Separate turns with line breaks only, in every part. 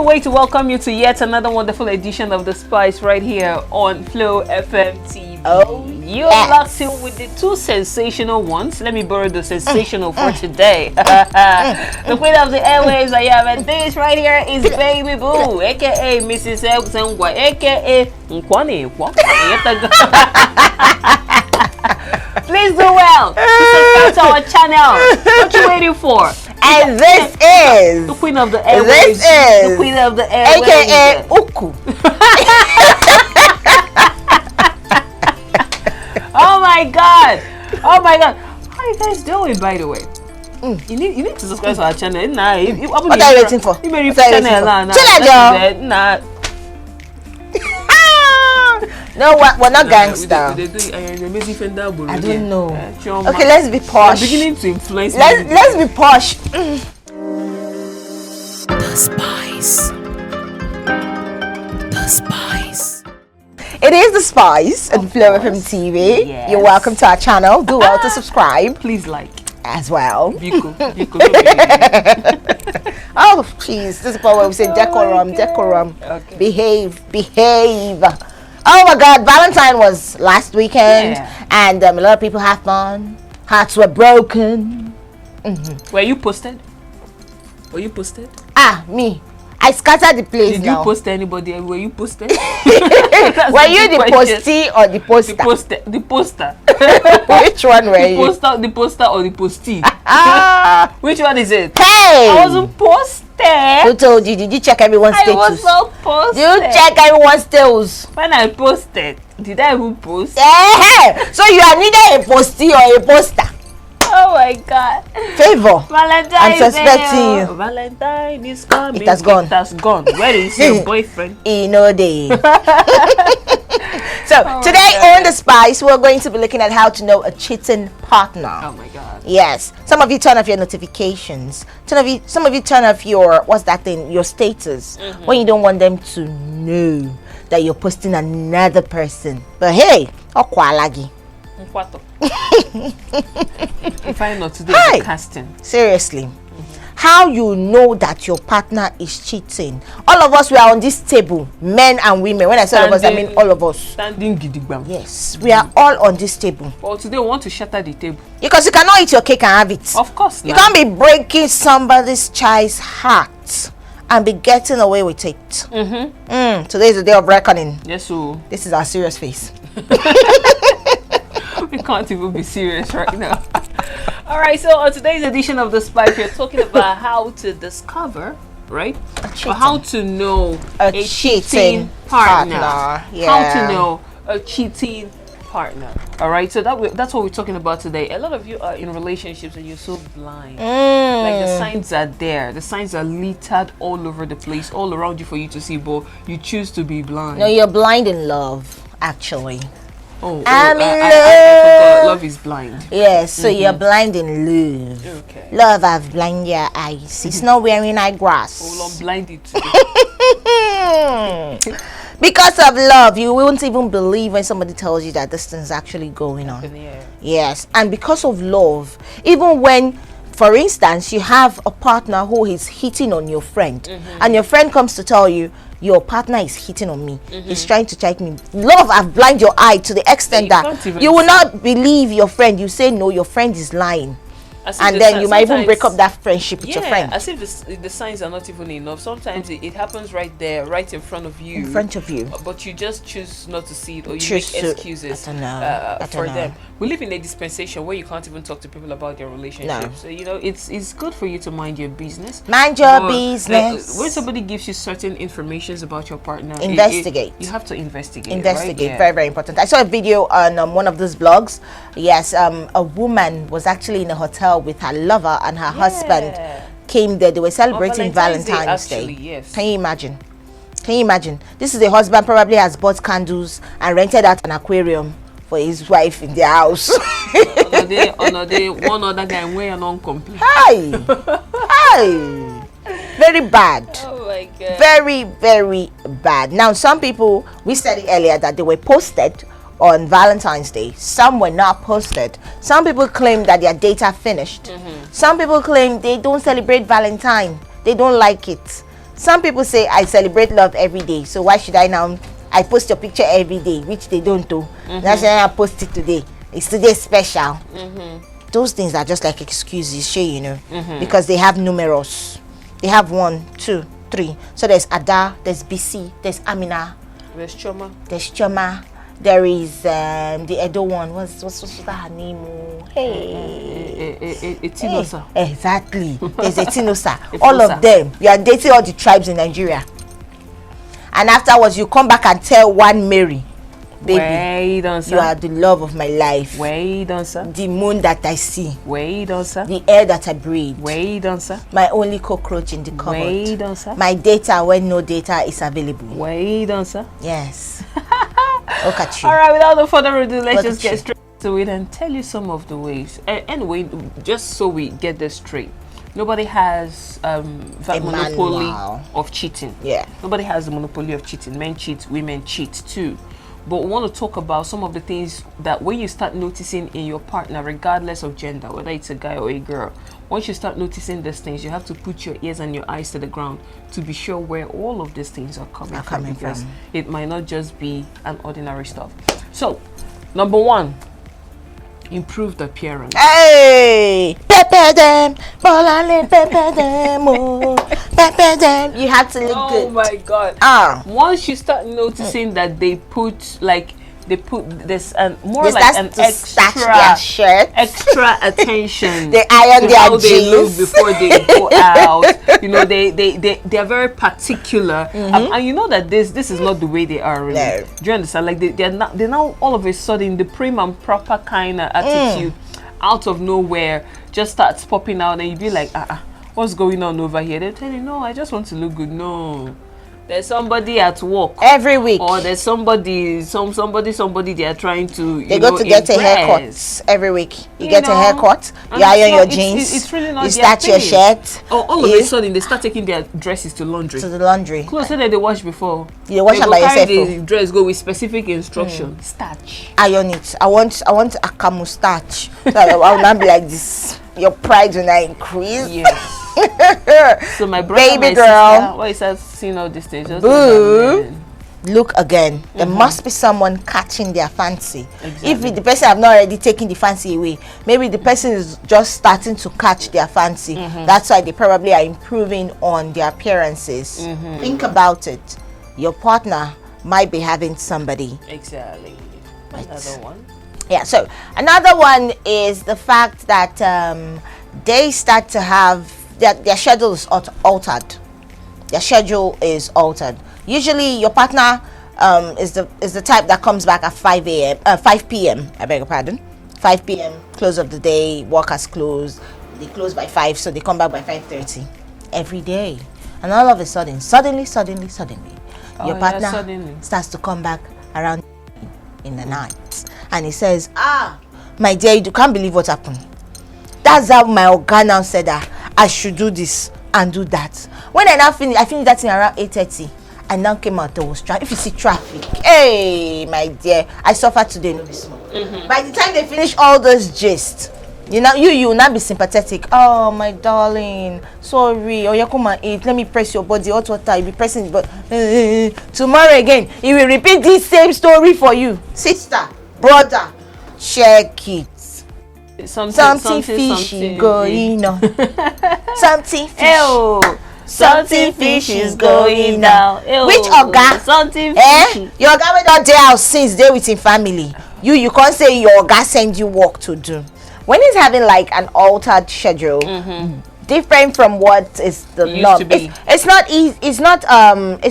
wait to welcome you to yet another wonderful edition of The Spice right here on Flow FM TV.
Oh,
you're locked in with the two sensational ones. Let me borrow the sensational for today. The queen of the airwaves I have, and this right here is Baby Boo, aka Mrs. Elzengwa, aka Nkwane. Please do well to subscribe to our channel. What you waiting for?
And this is
the queen of the airwaves.
This is
the queen of the airwaves,
aka Uku.
Oh my god! Oh my god! How are you guys doing, by the way? You need to subscribe to our channel. Nah,
what are you waiting for?
You may channel nah.
No, we're not gangster.
I
don't know. Okay, let's be posh.
I'm beginning to influence.
Let's be posh.
The Spice. The Spice.
It is The Spice and Flow FM TV.
Yes.
You're welcome to our channel. Do well to subscribe.
Please like
as well.
Biko.
Oh, please. This is where we say decorum.
Okay.
Behave. Oh my God, Valentine was last weekend, and a lot of people had fun. Hearts were broken.
Were you posted?
Ah, me. I scattered the place.
Did
now.
you post anybody? Were you posted?
Were you the postee or the poster?
The poster.
Which one were you?
The poster or the postee? Which one is it?
Hey!
I wasn't posted.
Who told you? Did you check everyone's status?
I was not posted.
Did you check everyone's status?
When I posted, did I even post?
So you are neither a postee or a poster.
Oh my God.
Favor.
Valentine.
I'm suspecting you.
Valentine is coming.
It has gone.
Where is your boyfriend?
In no day. So today on The Spice, we're going to be looking at how to know a cheating partner.
Oh my God.
Yes. Some of you turn off your notifications. Some of you turn off your, what's that thing? Your status. When you don't want them to know that you're posting another person. But hey, okwalagi.
If I know today,
Hi.
casting.
Seriously. How you know that your partner is cheating? All of us, we are on this table, men and women. When I say all of us, I mean all of us.
Standing gidigbam.
Yes, we are all on this table.
Well, today we want to shatter the table.
Because you cannot eat your cake and have it.
Of course
You
not.
can't be breaking somebody's child's heart and be getting away with it. Today is the day of reckoning.
Yes, so
This is our serious face.
we can't even be serious right now. All right, so on today's edition of The Spice, we're talking about how to discover, right? Or how to know
A
cheating
cheating
partner.
partner,
How
yeah.
to know a cheating partner. All right, so that's what we're talking about today. A lot of you are in relationships and you're so blind. Like the signs are there. The signs are littered all over the place, all around you for you to see, but you choose to be blind.
No, you're blind in love, actually.
Oh,
I'm in
I forgot.
love.
Love is blind.
Yes, so you're blind in love.
Okay.
Love have blind your eyes. It's not wearing
Oh,
eyeglass.
I'm blinded today.
Because of love, you won't even believe when somebody tells you that this thing's actually going on.
Yeah.
Yes, and because of love, even when, for instance, you have a partner who is hitting on your friend, and your friend comes to tell you, your partner is hitting on me, he's trying to check me. Love have blind your eye to the extent
You
that
can't even
you will
see.
not believe your friend. You say, no, your friend is lying.
As if
And
the
then
signs-
you might even break up
sometimes-
that friendship with your friend.
As if the signs are not even enough. Sometimes it happens right there, right in front of you.
In front of you.
But you just choose not to see it, or you
Choose
make
to-
excuses
I don't know. I
for
don't
them.
know.
We live in a dispensation where you can't even talk to people about their relationship.
No.
So it's good for you to mind your business.
Mind your
But,
business.
when somebody gives you certain informations about your partner,
Investigate.
you have to investigate.
Investigate.
Right? Yeah.
Very, very important. I saw a video on one of those blogs. Yes, a woman was actually in a hotel with her lover and her husband came there. They were celebrating Valentine's Day.
actually, yes.
Can you imagine? Can you imagine? This is the husband probably has bought candles and rented out an aquarium for his wife in their house.
Another day, one other guy wearing non-complete.
Hi. Hi. Very bad.
Oh my God.
Very, very bad. Now, some people, we said it earlier that they were posted on Valentine's Day. Some were not posted. Some people claim that their data finished. Some people claim they don't celebrate Valentine. They don't like it. Some people say I celebrate love every day, so why should I now? I post your picture every day, which they don't do. That's why I post it today. It's today special. Those things are just like excuses, you know, because they have numerous. They have 1, 2, 3. So there's Ada, there's BC, there's Amina,
There's Choma.
there's Choma, there is the Edo one. What's her name? Hey,
Tinosa.
exactly. There's a Tinosa.
A
All
Fosa.
of them. You are dating all the tribes in Nigeria, and afterwards you come back and tell one Mary, baby,
Wait on, sir.
you are the love of my life,
Wait on, sir.
the moon that I see,
Wait on, sir.
the air that I breathe,
Wait on, sir.
my only cockroach in the cupboard,
Wait on, sir.
my data when no data is available.
Wait on, sir.
Yes. Look at you.
All right, without no further ado, let's
Look
just
at
get
you.
straight to it and tell you some of the ways. Anyway, just so we get this straight, nobody has that
A
monopoly
manual.
of cheating.
Yeah.
Nobody has the monopoly of cheating. Men cheat, women cheat too. But we want to talk about some of the things that when you start noticing in your partner, regardless of gender, whether it's a guy or a girl, once you start noticing these things, you have to put your ears and your eyes to the ground to be sure where all of these things are coming from, because it might not just be an ordinary stuff. So, number 1, improved appearance.
Hey, pepper them, bolale pepper them, oh, pepper them. You have to look
Oh
good.
my God. Once you start noticing that they put this more
They
like
start
an
to starch their shirt.
extra attention.
They iron
to
their
how they look
jeans.
before they go out. You know, they are very particular, and you know that this is not the way they are really.
No.
Do you understand? Like they're now all of a sudden the prim and proper kind of attitude out of nowhere just starts popping out, and you be like, what's going on over here? They tell you, no, I just want to look good. No, there's somebody at work
Every week.
or there's somebody they are trying to
They go to get a haircut every week. You get a haircut, you iron your jeans,
it's really not
you
their
start your
thing.
shirt.
All of a sudden they start taking their dresses to laundry.
To the laundry.
Clothes that they wash before.
You wash
They
them
go
by
carry
yourself.
the dress, go with specific instruction. Starch.
Iron it. I want a camouflage. So I will not be like this. Your pride will not increase.
Yes. So my brother,
Baby
my
girl.
sister, why is that seeing all these things? Just
Boo.
like that, man.
Look again. There must be someone catching their fancy.
Exactly.
If the person have not already taken the fancy away, maybe the person is just starting to catch their fancy. That's why they probably are improving on their appearances. Think about it. Your partner might be having somebody.
Exactly. Another one.
Yeah, so another one is the fact that they start to have their schedule is altered. Their schedule is altered. Usually your partner is the type that comes back at 5 p.m. I beg your pardon. 5 p.m. close of the day, work has closed. They close by 5, so they come back by 5:30 every day. And all of a sudden, suddenly, your partner starts to come back around in the night, and he says, my dear, you can't believe what happened. That's how my Oga now said that I should do this and do that. When I finished that thing around 8:30. I now came out, there was traffic. If you see traffic, hey, my dear, I suffered today, no be small. By the time they finish all those gist, you will not be sympathetic. Oh, my darling, sorry. Oh, yeah, come and eat. Let me press your body. Hot water, you'll be pressing, but tomorrow again, he will repeat this same story for you. Sister, brother, check it. Something fishy going on. Something fishy. Something fishy is going on. Which Oga?
Something fishy.
Your Oga wey don dey house since dey with him family. You can't say your Oga send you work to do. When he's having like an altered schedule, different from what is the norm. It's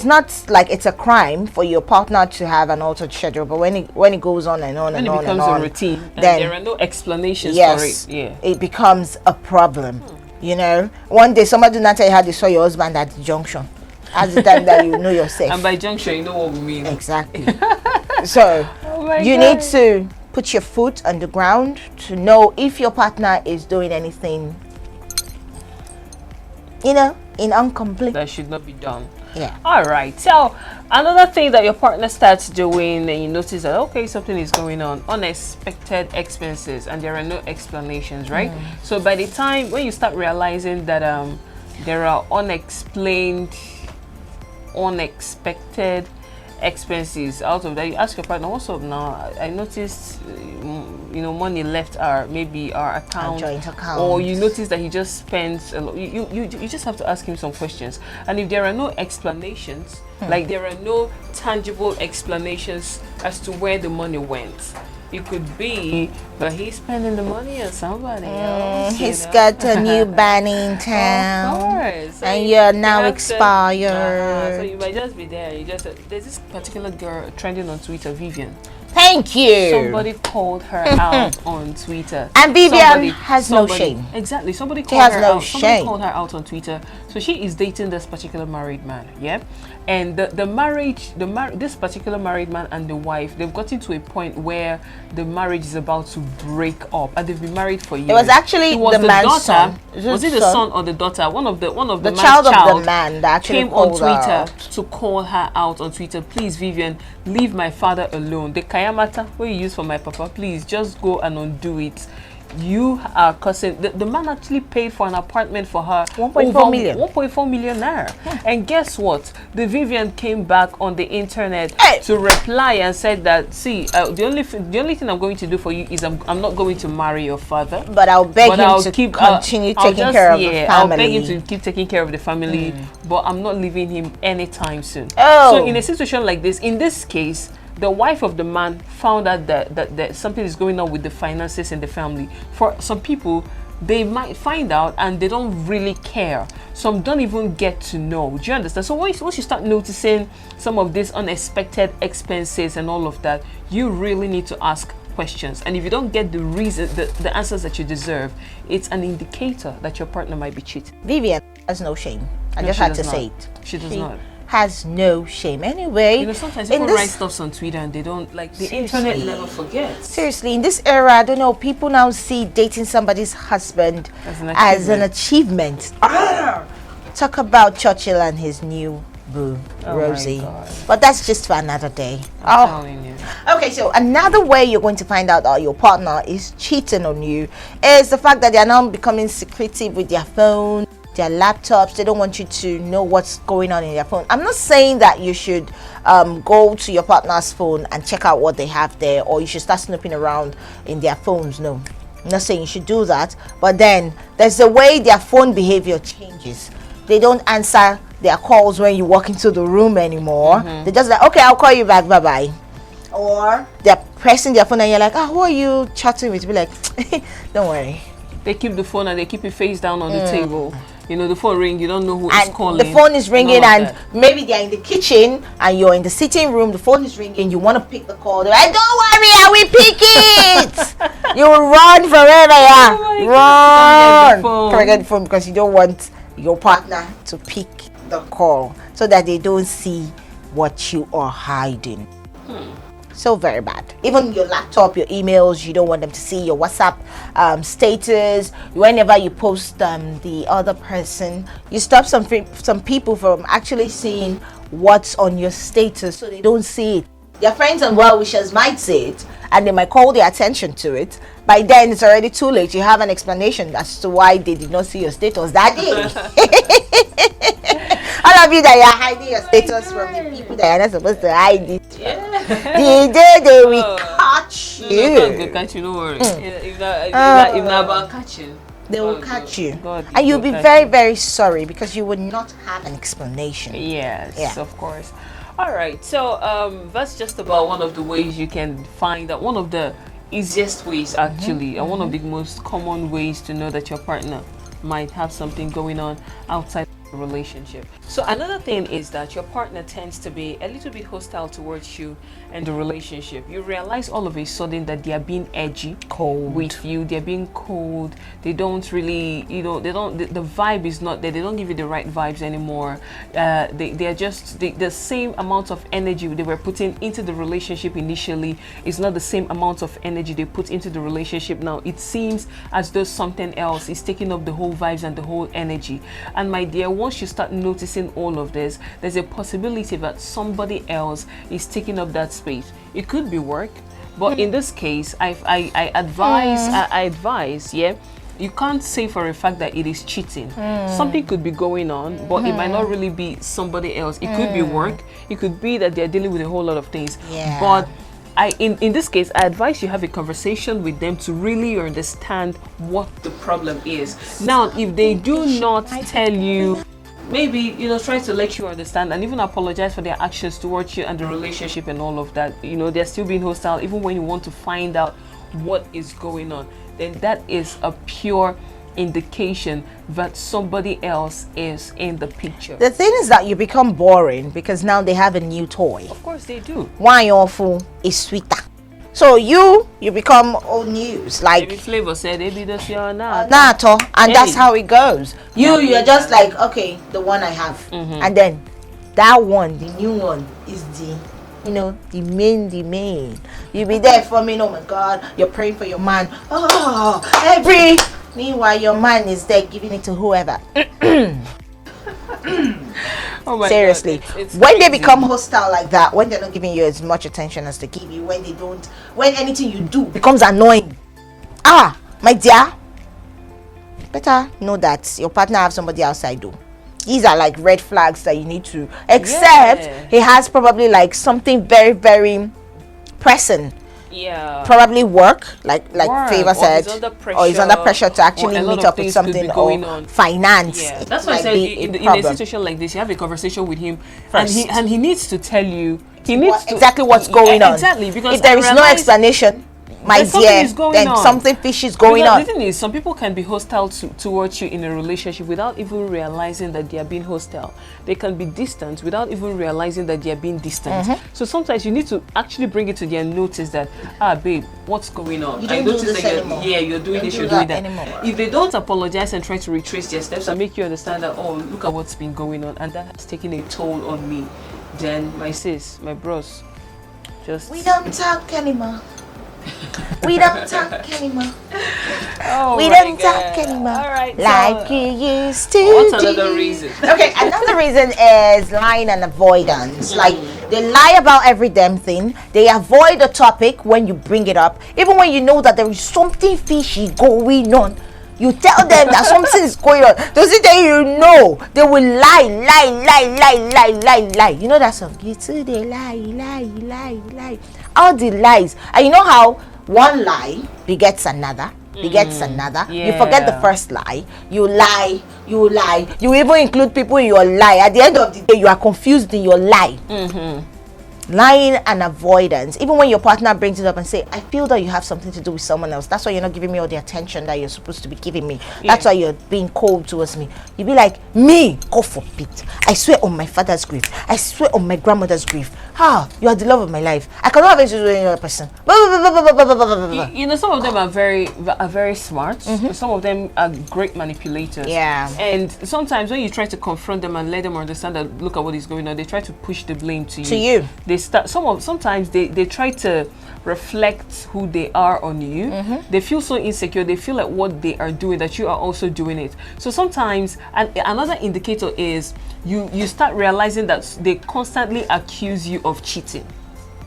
not like it's a crime for your partner to have an altered schedule, but when it goes on and on and on and on,
a routine,
then
there are no explanations
yes,
for it. Yeah,
it becomes a problem. You know, one day somebody do not tell you how they saw your husband at the junction. That's the time that you know yourself.
And by junction, you know what we mean.
Exactly. So you need to put your foot on the ground to know if your partner is doing anything, in incomplete.
That should not be done.
Yeah.
All right. So another thing that your partner starts doing, and you notice that okay, something is going on, unexpected expenses, and there are no explanations, right? So by the time when you start realizing that there are unexplained unexpected expenses out of that, you ask your partner, what's up now? I noticed money left maybe our account,
joint account,
or you notice that he just spends a lot. You just have to ask him some questions. And if there are no explanations, like there are no tangible explanations as to where the money went, it could be that he's spending the money on somebody else.
He's got a new bunny in town.
Of course. So
and you're now
so
expired.
you might just be there. There's this particular girl trending on Twitter, Vivian.
Thank you.
Somebody called her out on Twitter.
And Vivian has no shame.
Exactly. Somebody called her out.
Shame.
Somebody called her out on Twitter. So she is dating this particular married man, yeah? And this particular married man and the wife, they've gotten to a point where the marriage is about to break up, and they've been married for years.
It was actually the man's
daughter.
son.
Was it the son or the daughter? One of the man's
child of the man that actually
came on Twitter
out
to call her out on Twitter. Please, Vivian, leave my father alone. The kayamata what you use for my papa, please just go and undo it. You are causing the man actually paid for an apartment for her
1.4 million.
1.4 million naira. And guess what? The Vivian came back on the internet to reply and said that, see, the only thing I'm going to do for you is I'm not going to marry your father,
but I'll beg him to continue taking care of the family.
I'll beg him to keep taking care of the family, but I'm not leaving him anytime soon.
Oh.
So in a situation like this, in this case, the wife of the man found out that something is going on with the finances in the family. For some people, they might find out and they don't really care. Some don't even get to know. Do you understand? So once you start noticing some of these unexpected expenses and all of that, you really need to ask questions. And if you don't get the reason, the answers that you deserve, it's an indicator that your partner might be cheating.
Vivian has no shame. I just had to say it.
She does not.
Has no shame. Anyway,
sometimes people write stuff on Twitter and they don't, like, the internet never forgets.
Seriously, in this era, I don't know, people now see dating somebody's husband as an achievement. Talk about Churchill and his new boo, Rosie. But that's just for another day.
I'm telling you.
Okay, so another way you're going to find out that your partner is cheating on you is the fact that they are now becoming secretive with their phone, their laptops. They don't want you to know what's going on in their phone. I'm not saying that you should go to your partner's phone and check out what they have there, or you should start snooping around in their phones. No, I'm not saying you should do that, but then there's a way their phone behavior changes. They don't answer their calls when you walk into the room anymore. They're just like, okay, I'll call you back, bye bye. Or they're pressing their phone and you're like, who are you chatting with? Be like, don't worry.
They keep the phone and they keep it face down on the table. You know, the phone ring, you don't know who is calling.
The phone is ringing and maybe they're in the kitchen and you're in the sitting room, the phone is ringing, you want to pick the call. They're like, don't worry, I will pick it. You will run forever, run. Forget the phone because you don't want your partner to pick the call so that they don't see what you are hiding. So very bad. Even your laptop, your emails, you don't want them to see your WhatsApp status. Whenever you post the other person, you stop some people from actually seeing what's on your status, so they don't see it. Their friends and well-wishers might see it and they might call their attention to it. By then it's already too late. You have an explanation as to why they did not see your status that day. All of you that are hiding your status from the people that are not supposed to hide it. The day they will catch you.
They'll catch you, don't worry. If not about catching,
they will catch you.
God,
and you'll be very, very sorry because you would not have an explanation.
Yes, of course. All right, so that's just about one of the ways you can find out, one of the easiest ways actually, and one of the most common ways to know that your partner might have something going on outside the relationship. So another thing is that your partner tends to be a little bit hostile towards you and the relationship. You realize all of a sudden that they are being edgy, cold with you. They're being cold. They don't really, the vibe is not there. They don't give you the right vibes anymore. They are just the same amount of energy they were putting into the relationship initially is not the same amount of energy they put into the relationship now. It seems as though something else is taking up the whole vibes and the whole energy. And my dear, once you start noticing all of this, there's a possibility that somebody else is taking up that space. It could be work, but in this case, I advise, you can't say for a fact that it is cheating. Something could be going on, but it might not really be somebody else. It could be work. It could be that they're dealing with a whole lot of things.
Yeah.
But in this case, I advise you have a conversation with them to really understand what the problem is. Now, if they do not tell you, maybe, try to let you understand and even apologize for their actions towards you and the relationship and all of that. They're still being hostile, even when you want to find out what is going on, then that is a pure indication that somebody else is in the picture.
The thing is that you become boring because now they have a new toy.
Of course they do.
Wine awful is sweeter. So you become old news. Like
Maybe Flavor said, "Maybe that's your not."
And that's how it goes. You're just like, okay, the one I have, and then that one, the new one, is the main. You'll be there for me. Oh my God, you're praying for your man. Meanwhile, your man is there giving it to whoever.
Oh my
Seriously,
God, it's
when they
crazy.
become hostile like that, when they're not giving you as much attention as they give you, when anything you do becomes annoying, my dear, better know that your partner have somebody outside do. These are like red flags that you need to accept. He has probably like something very, very pressing.
Yeah.
Probably work, like
Work,
Favor said, or he's under pressure to actually meet up with something, or finance.
Yeah,
It
that's why I
might
said
be
in a
problem.
situation like this, you have a conversation with him,
First.
and he needs to tell you. He needs to
exactly what's going on.
Exactly, because
if there is no explanation, my
Then something
dear,
is going
then
on.
something fishy is going
Because
on.
the thing is, some people can be hostile towards you in a relationship without even realizing that they are being hostile. They can be distant without even realizing that they are being distant. So sometimes you need to actually bring it to their notice that, babe, what's going on?
You don't
I
do
noticed
this
that
anymore.
you're doing
Don't
this,
do
you're
that
doing that.
anymore.
If they don't apologize and try to retrace their steps and make you understand that, oh, look at what's been going on, and that has taken a toll on me, then my sis, my bros, just...
We don't talk anymore. We don't talk anymore.
Oh
We
my
don't
God.
talk anymore.
All right,
Like
so
you used to.
what's
do.
another reason?
Okay, another reason is lying and avoidance. Like they lie about every damn thing. They avoid the topic when you bring it up, even when you know that there is something fishy going on. You tell them that something is going on. Does it that you know? They will lie. You know that song? You too, they lie. All the lies. And you know how one lie begets another. You forget the first lie. You lie. You even include people in your lie. At the end of the day, you are confused in your lie. Lying and avoidance. Even when your partner brings it up and say, I feel that you have something to do with someone else, that's why you're not giving me all the attention that you're supposed to be giving me. That's why you're being cold towards me. You be like, me, God forbid. I swear on my father's grief. I swear on my grandmother's grief. You are the love of my life. I cannot have anything to do with any other person.
Some of them are very smart. Some of them are great manipulators.
Yeah.
And sometimes when you try to confront them and let them understand that look at what is going on, they try to push the blame to you. They start sometimes they try to reflect who they are on you. They feel so insecure. They feel like what they are doing, that you are also doing it. So sometimes, and another indicator is you start realizing that they constantly accuse you of cheating.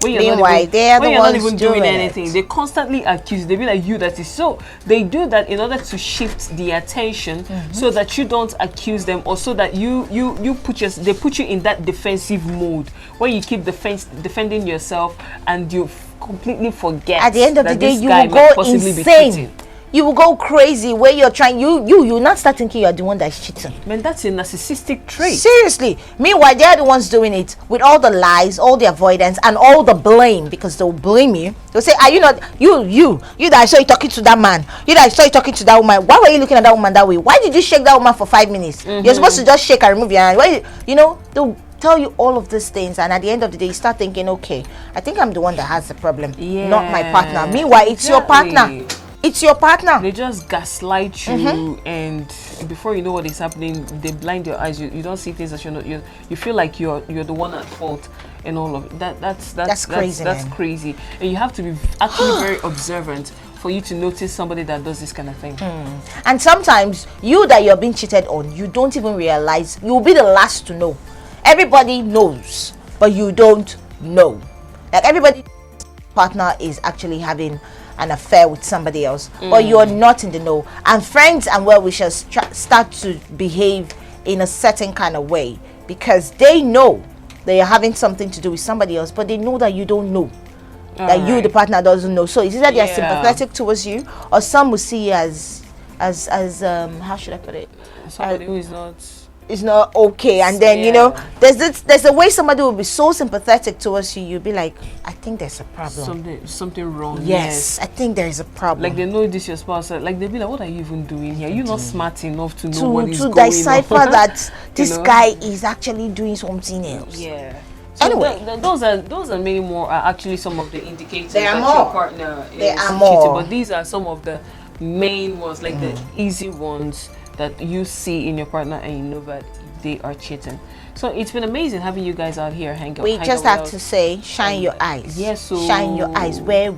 When you're not even doing anything, they constantly accuse. They be like, you that is so. They do that in order to shift the attention so that you don't accuse them, or so that they put you in that defensive mode where you keep defending yourself and you completely forget.
At the end of the
that
day,
this
you
guy
will
might
go
possibly be
insane.
cheating.
You will go crazy where you're trying. You not start thinking you're the one that's cheating.
Man, that's a narcissistic trait.
Seriously. Meanwhile, they're the ones doing it with all the lies, all the avoidance, and all the blame, because they'll blame you. They'll say, are you not you that I saw you talking to that man? You that I saw you talking to that woman. Why were you looking at that woman that way? Why did you shake that woman for 5 minutes? You're supposed to just shake and remove your hand. Why, they'll tell you all of these things, and at the end of the day you start thinking, okay, I think I'm the one that has the problem, not my partner. Meanwhile, it's your partner. It's your partner.
They just gaslight you, and before you know what is happening, they blind your eyes. You don't see things that you feel like you're the one at fault, and all of that. That's crazy. That's crazy, and you have to be actually very observant for you to notice somebody that does this kind of thing.
And sometimes you that you're being cheated on, you don't even realize. You'll be the last to know. Everybody knows, but you don't know. Like everybody partner is actually having an affair with somebody else, but you're not in the know. And friends and well-wishers start to behave in a certain kind of way because they know they are having something to do with somebody else, but they know that you don't know. That you, the partner, doesn't know. So it's either they are sympathetic towards you, or some will see you as how should I put it?
Somebody who is
not okay. And then you know, there's a way somebody will be so sympathetic towards you, you'll be like, I think there's a problem.
Something wrong.
Yes, I think there is a problem.
Like they know this your spouse. Like they'll be like, what are you even doing here? You're not smart enough to know what is going on. To decipher
that this guy is actually doing something else.
Yeah. So anyway, those are many more. Are actually some of the indicators that your partner is cheating. But these are some of the main ones, like the easy ones that you see in your partner, and you know that they are cheating. So it's been amazing having you guys out here hanging out.
We just have to say, shine your eyes.
Yes, so
shine your eyes. Where?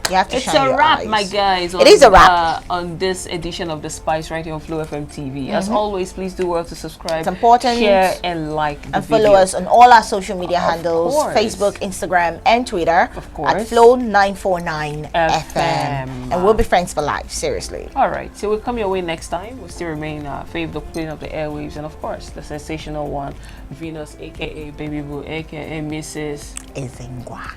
You have to
it's a wrap, my guys.
It is a wrap
on this edition of The Spice right here on Flow FM TV. As always, please do well to subscribe,
it's important,
share, and like
and follow us on all our social media handles: Facebook, Instagram, and Twitter.
Of course,
at Flow 949 FM, and we'll be friends for life. Seriously.
All right, so we'll come your way next time. We'll still remain Fave, the queen of the airwaves, and of course, the sensational one, Venus, aka Baby Boo, aka Mrs.
Ezingwa.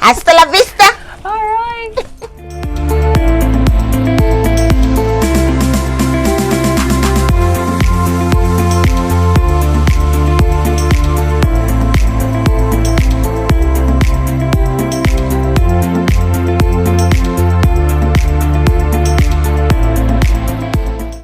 Hasta la vista.
All right.